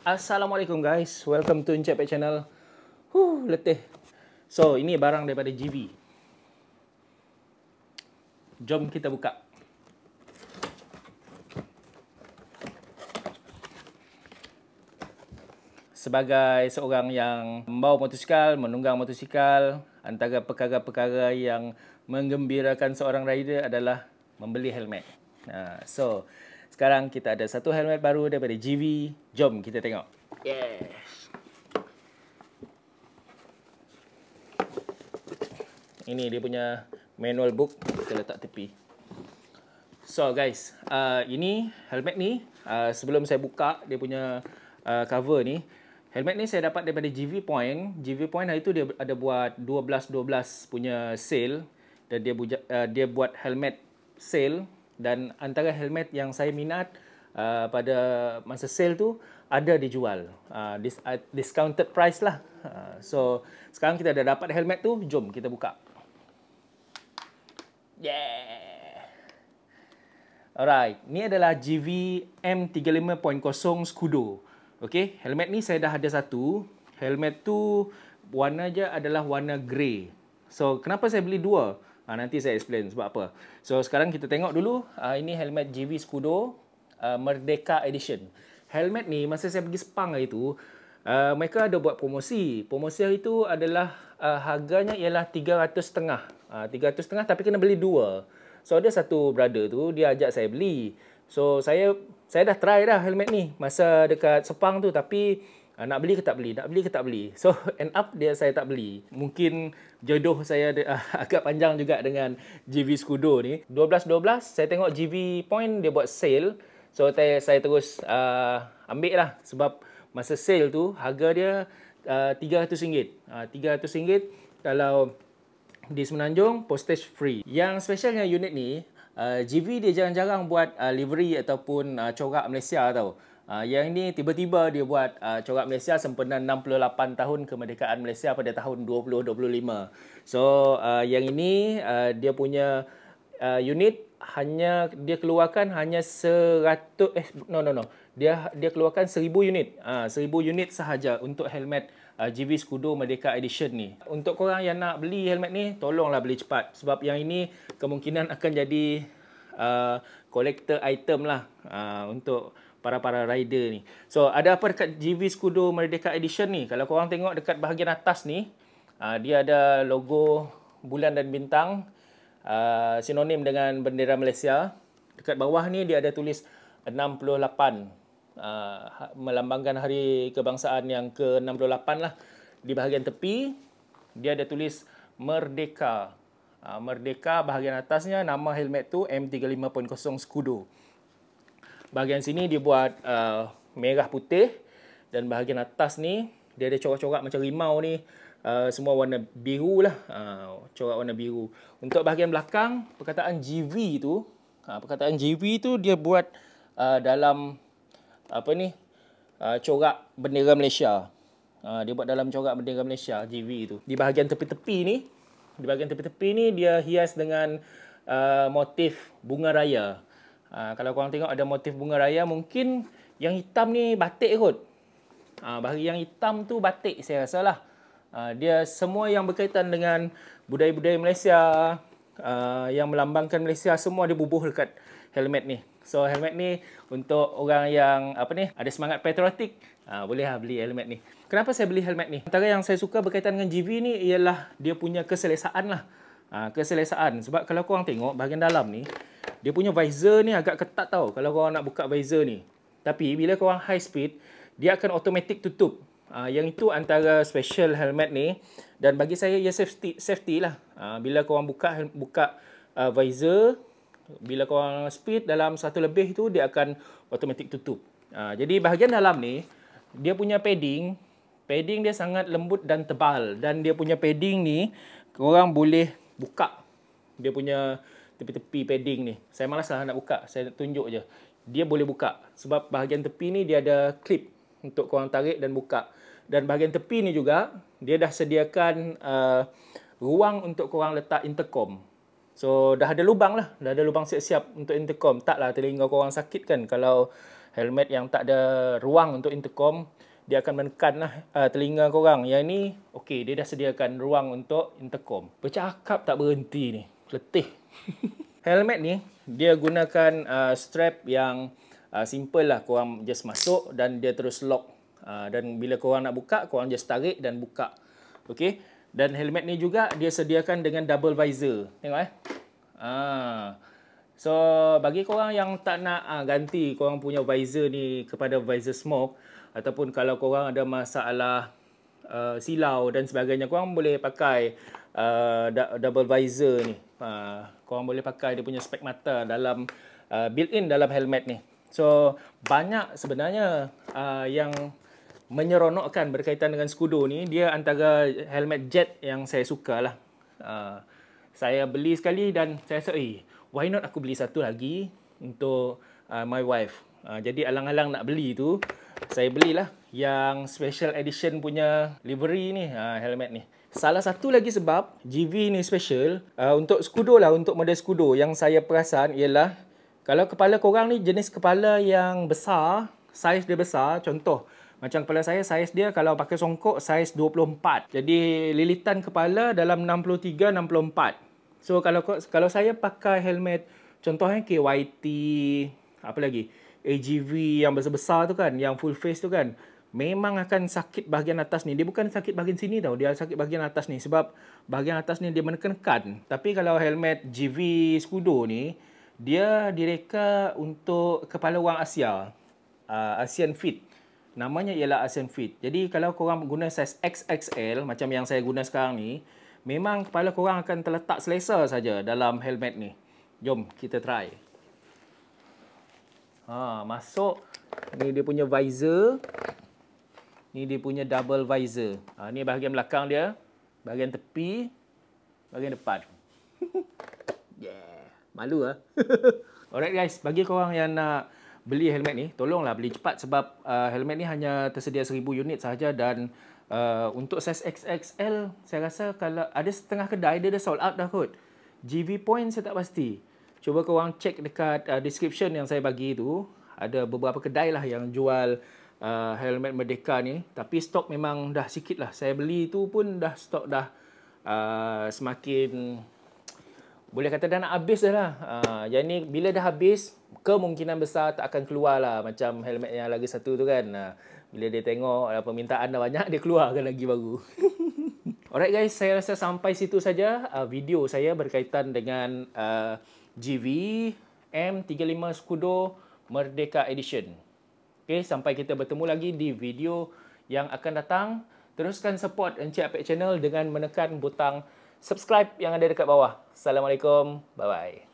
Assalamualaikum guys, welcome to Encik Pet Channel. Letih. So, ini barang daripada GV. Jom kita buka. Sebagai seorang yang membawa motosikal, menunggang motosikal, antara perkara-perkara yang menggembirakan seorang rider adalah membeli helmet. So, sekarang kita ada satu helmet baru daripada GV. Jom kita tengok. Yes. Ini dia punya manual book. Kita letak tepi. So guys, ini helmet ni, sebelum saya buka dia punya cover ni, helmet ni saya dapat daripada GV Point. GV Point hari tu dia ada buat 12-12 punya sale. Dan dia buat helmet sale. Dan antara helmet yang saya minat pada masa sale tu ada dijual. Discounted price lah. So, sekarang kita dah dapat helmet tu. Jom kita buka. Yeah! Alright. Ni adalah GV M35.0 Scudo. Okay. Helmet ni saya dah ada satu. Helmet tu warna je adalah warna grey. So, kenapa saya beli dua? Nanti saya explain sebab apa. So, sekarang kita tengok dulu. Ini helmet GV Scudo Merdeka Edition. Helmet ni, masa saya pergi Sepang hari tu, mereka ada buat promosi. Promosi hari tu adalah harganya ialah 300.5. 300.5 tapi kena beli dua. So, ada satu brother tu, dia ajak saya beli. So, saya dah try dah helmet ni masa dekat Sepang tu. Tapi nak beli ke tak beli? Nak beli ke tak beli? So, end up saya tak beli. Mungkin jodoh saya agak panjang juga dengan GV Scudo ni. 12-12, saya tengok GV Point dia buat sale. So, saya terus ambil lah. Sebab masa sale tu, harga dia RM300. RM300 kalau di Semenanjung, postage free. Yang specialnya unit ni, GV dia jarang-jarang buat livery ataupun corak Malaysia tau. Yang ini tiba-tiba dia buat corak Malaysia sempena 68 tahun kemerdekaan Malaysia pada tahun 2025. So, yang ini dia punya unit hanya dia keluarkan hanya 100 Dia keluarkan 1000 unit. 1000 unit sahaja untuk helmet GV Scudo Merdeka Edition ni. Untuk korang yang nak beli helmet ni, tolonglah beli cepat sebab yang ini kemungkinan akan jadi collector item lah untuk para rider ni. So, ada apa dekat GV Scudo Merdeka Edition ni? Kalau korang tengok dekat bahagian atas ni, dia ada logo bulan dan bintang, sinonim dengan bendera Malaysia. Dekat bawah ni dia ada tulis 68, melambangkan hari kebangsaan yang ke-68 lah. Di bahagian tepi, dia ada tulis Merdeka. Merdeka bahagian atasnya, nama helmet tu M35.0 Scudo. Bahagian sini dia buat merah putih. Dan bahagian atas ni, dia ada corak-corak macam rimau ni. Semua warna biru lah. Corak warna biru. Untuk bahagian belakang, perkataan GV tu dia buat dalam corak bendera Malaysia. Dia buat dalam corak bendera Malaysia, GV tu. Di bahagian tepi-tepi ni, dia hias dengan motif bunga raya. Kalau korang tengok ada motif bunga raya, mungkin yang hitam ni batik kot. Bahagian yang hitam tu batik saya rasa lah. Dia semua yang berkaitan dengan budaya-budaya Malaysia, yang melambangkan Malaysia, semua dia bubuh dekat helmet ni. So, helmet ni untuk orang yang ada semangat patriotik, bolehlah beli helmet ni. Kenapa saya beli helmet ni? Antara yang saya suka berkaitan dengan GV ni ialah dia punya keselesaan lah. Keselesaan. Sebab kalau korang tengok bahagian dalam ni, dia punya visor ni agak ketat tau kalau korang nak buka visor ni. Tapi bila korang high speed, dia akan automatic tutup. Yang itu antara special helmet ni. Dan bagi saya, ia safety lah. Bila korang buka visor, bila korang speed dalam 1 lebih tu, dia akan automatic tutup. Jadi bahagian dalam ni, dia punya padding dia sangat lembut dan tebal. Dan dia punya padding ni, korang boleh buka dia punya tepi-tepi padding ni. Saya malas lah nak buka. Saya tunjuk je. Dia boleh buka. Sebab bahagian tepi ni dia ada clip untuk korang tarik dan buka. Dan bahagian tepi ni juga, dia dah sediakan ruang untuk korang letak intercom. So, dah ada lubang lah. Dah ada lubang siap-siap untuk intercom. Taklah telinga korang sakit kan kalau helmet yang tak ada ruang untuk intercom, dia akan menekan lah telinga korang. Yang ni, okey, dia dah sediakan ruang untuk intercom. Bercakap tak berhenti ni. Letih. Helmet ni, dia gunakan strap yang simple lah. Korang just masuk dan dia terus lock. Dan bila korang nak buka, korang just tarik dan buka. Okey. Dan helmet ni juga dia sediakan dengan double visor. Tengok So, bagi korang yang tak nak ganti korang punya visor ni kepada visor smoke, ataupun kalau korang ada masalah silau dan sebagainya, korang boleh pakai double visor ni. Korang boleh pakai dia punya spek mata dalam built-in dalam helmet ni. So, banyak sebenarnya yang menyeronokkan berkaitan dengan Scudo ni. Dia antara helmet jet yang saya suka lah. Saya beli sekali dan saya rasa, why not aku beli satu lagi untuk my wife. Jadi alang-alang nak beli tu, saya belilah yang special edition punya livery ni, helmet ni. Salah satu lagi sebab GV ni special, untuk Scudo lah, untuk model Scudo yang saya perasan ialah, kalau kepala korang ni jenis kepala yang besar, saiz dia besar, contoh, macam kepala saya, saiz dia kalau pakai songkok, saiz 24. Jadi, lilitan kepala dalam 63-64. So, kalau saya pakai helmet, contohnya KYT, apa lagi, AGV yang besar-besar tu kan, yang full face tu kan, memang akan sakit bahagian atas ni. Dia bukan sakit bahagian sini tau, dia sakit bahagian atas ni. Sebab bahagian atas ni dia menekan. Tapi kalau helmet GV Scudo ni, dia direka untuk kepala orang Asia. Asian Fit. Namanya ialah Asian Fit. Jadi kalau korang guna saiz XXL macam yang saya guna sekarang ni, memang kepala korang akan terletak selesa saja dalam helmet ni. Jom kita try. Masuk. Ni dia punya visor. Ni dia punya double visor. Ni bahagian belakang dia, bahagian tepi, bahagian depan. Yeah. Malu lah. Alright guys, bagi korang yang nak beli helmet ni, tolonglah beli cepat sebab helmet ni hanya tersedia 1000 unit sahaja. Dan untuk saiz XXL, saya rasa kalau ada setengah kedai dia dah sold out dah kot. GV Point saya tak pasti. Cuba korang check dekat description yang saya bagi tu. Ada beberapa kedai lah yang jual helmet Merdeka ni. Tapi stok memang dah sikit lah. Saya beli tu pun dah stok dah semakin, boleh kata dah nak habis dah lah. Yang ni bila dah habis, kemungkinan besar tak akan keluar lah. Macam helmet yang lagi satu tu kan. Bila dia tengok permintaan dah banyak, dia keluarkan lagi baru. Alright guys, saya rasa sampai situ saja video saya berkaitan dengan GV M35 Scudo Merdeka Edition. Okay, sampai kita bertemu lagi di video yang akan datang. Teruskan support Encik Apek Channel dengan menekan butang subscribe yang ada dekat bawah. Assalamualaikum. Bye-bye.